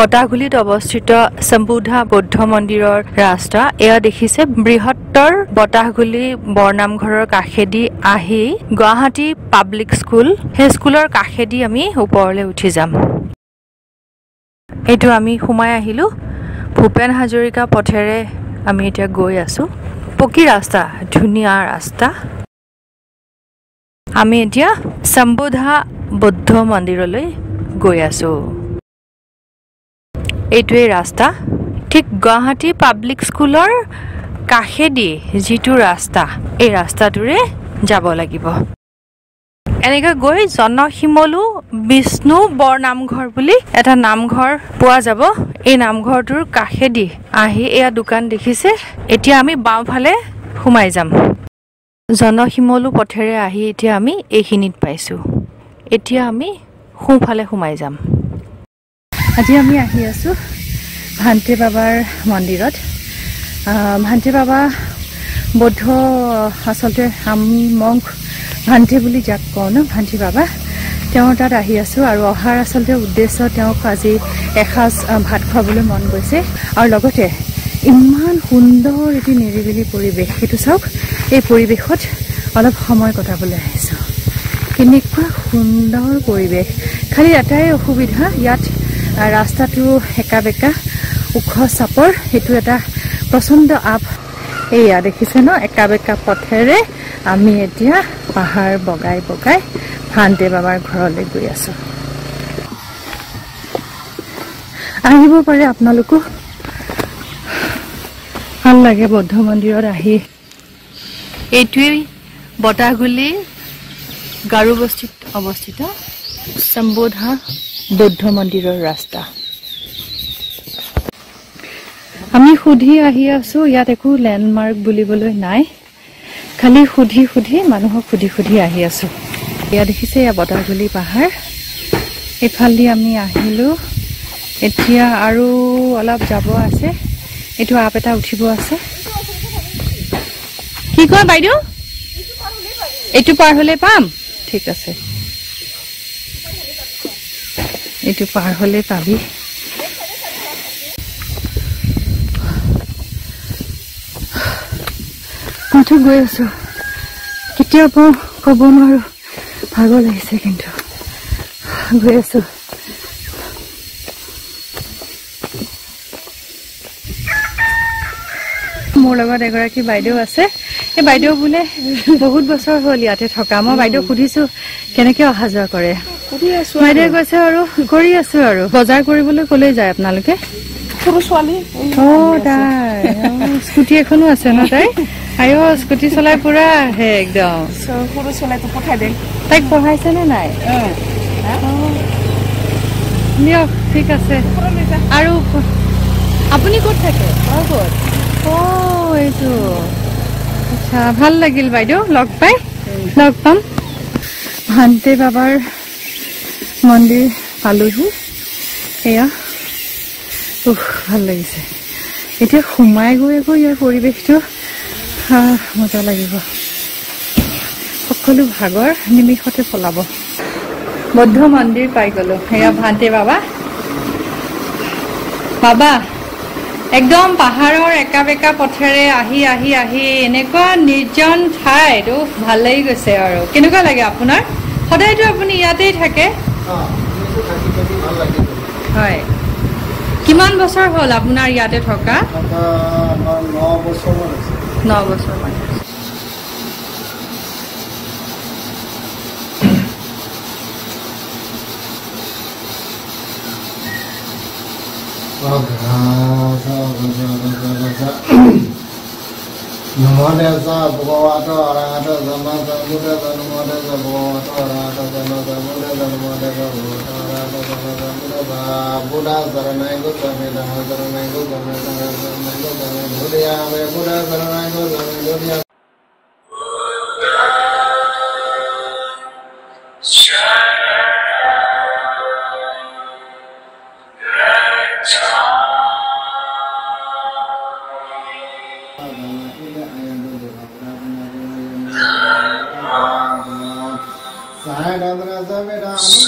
বটাগুলিত অৱস্থিত সম্বুধা বৌদ্ধ মন্দিৰৰ ৰাস্তা এয়া দেখিছে বৃহত্তৰ বটাগুলি বৰনামঘৰৰ কাষেদি আহি গুৱাহাটী পাব্লিক স্কুল হে স্কুলৰ কাষেদি আমি ওপৰলৈ উঠি যাম এইটো আমি সোমাই আহিলো ভূপেন হাজৰিকা পথেৰে আমি এতিয়া গৈ আছো পকি ৰাস্তা ধুনীয়া ৰাস্তা আমি এতিয়া সম্বুধা বৌদ্ধ মন্দিৰলৈ গৈ আছো এইটোৱে ৰাস্তা ঠিক গুৱাহাটী পাব্লিক স্কুলৰ কাষেদি যিটো ৰাস্তা এই ৰাস্তাটোৰে যাব লাগিব এনেকৈ গৈ জনহিমলু বিষ্ণু বৰনামঘৰ বুলি এটা নামঘৰ পোৱা যাব এই নামঘৰটোৰ কাষেদি আহি এয়া দোকান দেখিছে এতিয়া আমি বাওঁফালে সোমাই যাম জনহিমলু পথেৰে আহি এতিয়া আমি এইখিনিত পাইছো এতিয়া আমি সোঁফালে সোমাই যাম আজি আমি আহি আছো ভান্তে বাবাৰ মন্দিৰত ভান্তে বাবা বৌদ্ধ আসলতে আমি মংক ভান্তে বুলি যাক কওঁ ন ভান্তে বাবা তেওঁৰ তাত আহি আছো আৰু অহাৰ আসলতে উদ্দেশ্য তেওঁক আজি এসাঁজ ভাত খুৱাবলৈ মন গৈছে আৰু লগতে ইমান সুন্দৰ এটি নিৰিবিলি পৰিৱেশ সেইটো চাওক এই পৰিৱেশত অলপ সময় কটাবলৈ আহিছো কেনেকুৱা সুন্দৰ পৰিৱেশ খালি এটাই অসুবিধা ইয়াত ৰাস্তাটো একা-বেকা ওখ চাপৰ হেতু এটা প্ৰচণ্ড আপ এয়া দেখিছে ন একা-বেকা পথেৰে আমি এতিয়া পাহাৰ বগাই বগাই ভান্তে বাবাৰ ঘৰলৈ গৈ আছো আহিব পাৰে আপোনালোকো ভাল লাগে বৌদ্ধ মন্দিৰত আহি এইটোৱেই বটাগুলি গাৰু বস্তিত অৱস্থিত সম্বুধা বৌদ্ধ মন্দিৰৰ ৰাস্তা আমি সুধি আহি আছো ইয়াত একো লেণ্ডমাৰ্ক বুলিবলৈ নাই খালি সুধি মানুহক সুধি আহি আছো এয়া দেখিছে এয়া বটাগুলি পাহাৰ এফালি আমি আহিলো এতিয়া আৰু অলপ যাব আছে এইটো আপ এটা উঠিব আছে কি কয় বাইদেউ এইটো পাৰ হলে পাম ঠিক আছে এইটো পাৰ হলে পাবি মইতো গৈ আছো কেতিয়াবা ক'ব নোৱাৰো ভাগৰ লাগিছে কিন্তু গৈ আছো মোৰ লগত এগৰাকী বাইদেউ আছে এই বাইদেউ বোলে বহুত বছৰ হ'ল ইয়াতে থকা মই বাইদেউ সুধিছো কেনেকৈ অহা যোৱা কৰে বাইদেউ কৈছে আৰু কৰি আছো আৰু বজাৰ কৰিবলৈ ক'লৈ যায় আপোনালোকে সৰু ছোৱালী তাই স্কুটি এখনো আছে ন তাই আয়ো স্কুটি চলাই পুৰা হে একদম সৰু ছোৱালীটো পঠাই দে তাইক পঢ়াইছে নে নাই দিয়ক ঠিক আছে আৰু আপুনি ক'ত থাকে ক'ত এইটো আচ্ছা ভাল লাগিল বাইদেউ লগ পাম ভান্তে বাবাৰ মন্দিৰ পালোহি এয়া ভাল লাগিছে এতিয়া সোমাই গৈ ইয়াৰ পৰিৱেশটো মজা লাগিব সকলো ভাগৰ নিমিষতে পলাব বৌদ্ধ মন্দিৰ পাই গলো এয়া ভান্তে বাবা একদম পাহাৰৰ একা-বেকা পথেৰে আহি এনেকুৱা নিৰ্জন ঠাই এইটো ভাল লাগি গৈছে আৰু কেনেকুৱা লাগে আপোনাৰ সদায়তো আপুনি ইয়াতেই থাকে হয় কিমান বছৰ হ'ল আপোনাৰ ইয়াতে থকা 9 বছৰ মান Namo Desa Bhagavato Arahato Samma Sambuddhassa Namo Desa Bhagavato Arahato Samma Sambuddhassa Namo Desa Bhagavato Arahato Samma Sambuddhassa Buddha Saranai Goswami Dhamma Saranai Goswami Dhamma Saranai Goswami Buddhayami Buddha Saranai Goswami Buddhayami Saya dan rasa beda anu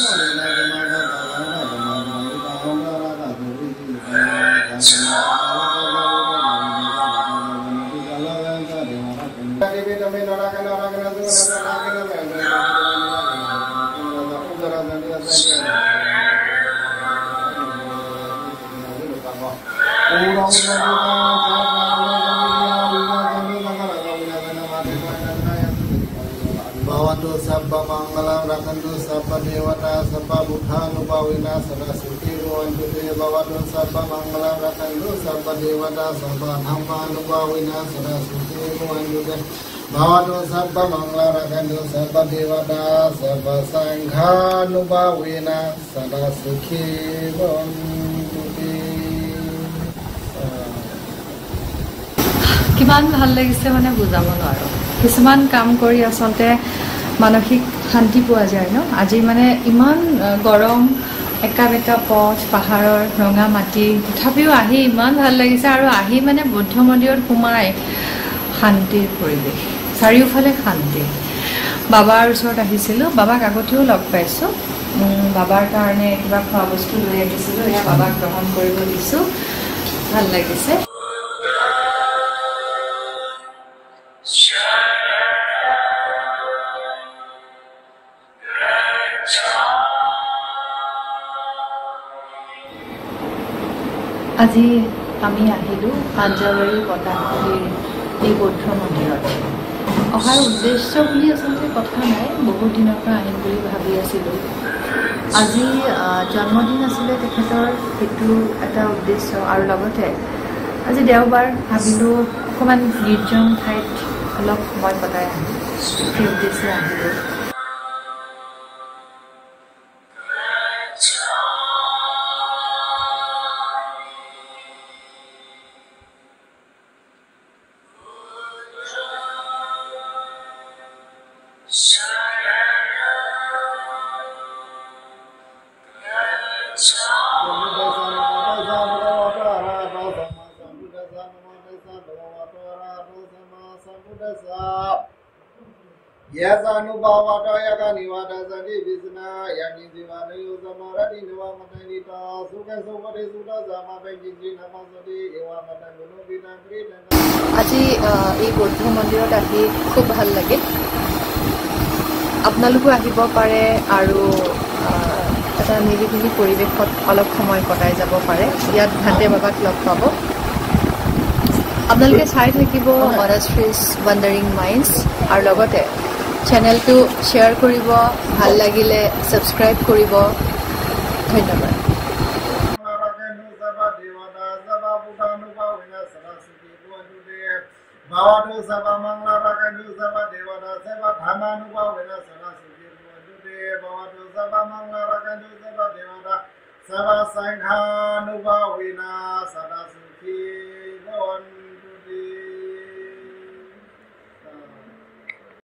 Bhavantu sabba mangalam rakantu sabba devata sabba buddhanupavina sada sukhi bhavantu te bhavantu sabba mangalam rakantu sabba devata sabba dhammanupavina sada sukhi bhavantu te bhavantu sabba mangalam rakantu sabba devata sabba sanghanupavina sada sukhi bhavantu te কিমান ভাল লাগিছে মানে বুজাব নোৱাৰো কিছুমান কাম কৰি আসলতে মানসিক শান্তি পোৱা যায় ন আজি মানে ইমান গৰম একা বেকা পথ পাহাৰৰ ৰঙা মাটি তথাপিও আহি ইমান ভাল লাগিছে আৰু আহি মানে বুদ্ধ মন্দিৰত সোমাই শান্তিৰ পৰিৱেশ চাৰিওফালে শান্তি বাবাৰ ওচৰত আহিছিলোঁ বাবাক আগতেও লগ পাইছোঁ বাবাৰ কাৰণে কিবা খোৱা বস্তু লৈ আহিছিলোঁ এয়া বাবাক গ্ৰহণ কৰিব দিছোঁ ভাল লাগিছে আজি আমি আহিলোঁ পাঞ্জাৱাৰী বতাহপুৰীৰ এই বৌদ্ধ মন্দিৰত অহাৰ উদ্দেশ্য বুলি আচলতে কথা নাই বহুত দিনৰ পৰা আহিম বুলি ভাবি আছিলোঁ আজি জন্মদিন আছিলে তেখেতৰ সেইটো এটা উদ্দেশ্য আৰু লগতে আজি দেওবাৰ ভাবিলোঁ অকণমান নিৰ্জন ঠাইত অলপ সময় কটাই আহিম সেই উদ্দেশ্যে আহিলোঁ Yasanubhavata yakanivata sati visna yami jivana yosamarati nivamatangita sukha sukha sudha samapati namasati evamatangunu vidangkrita আজি এই বৌদ্ধ মন্দিৰত আহি খুব ভাল লাগিল আপোনালোকো আহিব পাৰে আৰু এটা নিৰিবিলি পৰিৱেশত অলপ সময় কটাই যাব পাৰে ইয়াত ঘাটে বাবাক লগ পাব আপোনালোকে চাই থাকিব মনাষ্ট্ৰীজ ৱাণ্ডাৰিং মাইণ্ডছ আৰু লগতে চেনেলটো শ্বেয়াৰ কৰিব ভাল লাগিলে সাবস্ক্ৰাইব কৰিব ধন্যবাদ Bhavatu sabha mangla rakantu sabha devata sabha dhammanupavina sada sukhi bhavantu te bhavatu sabha mangla rakantu sabha devata sabha sanghanupavina sada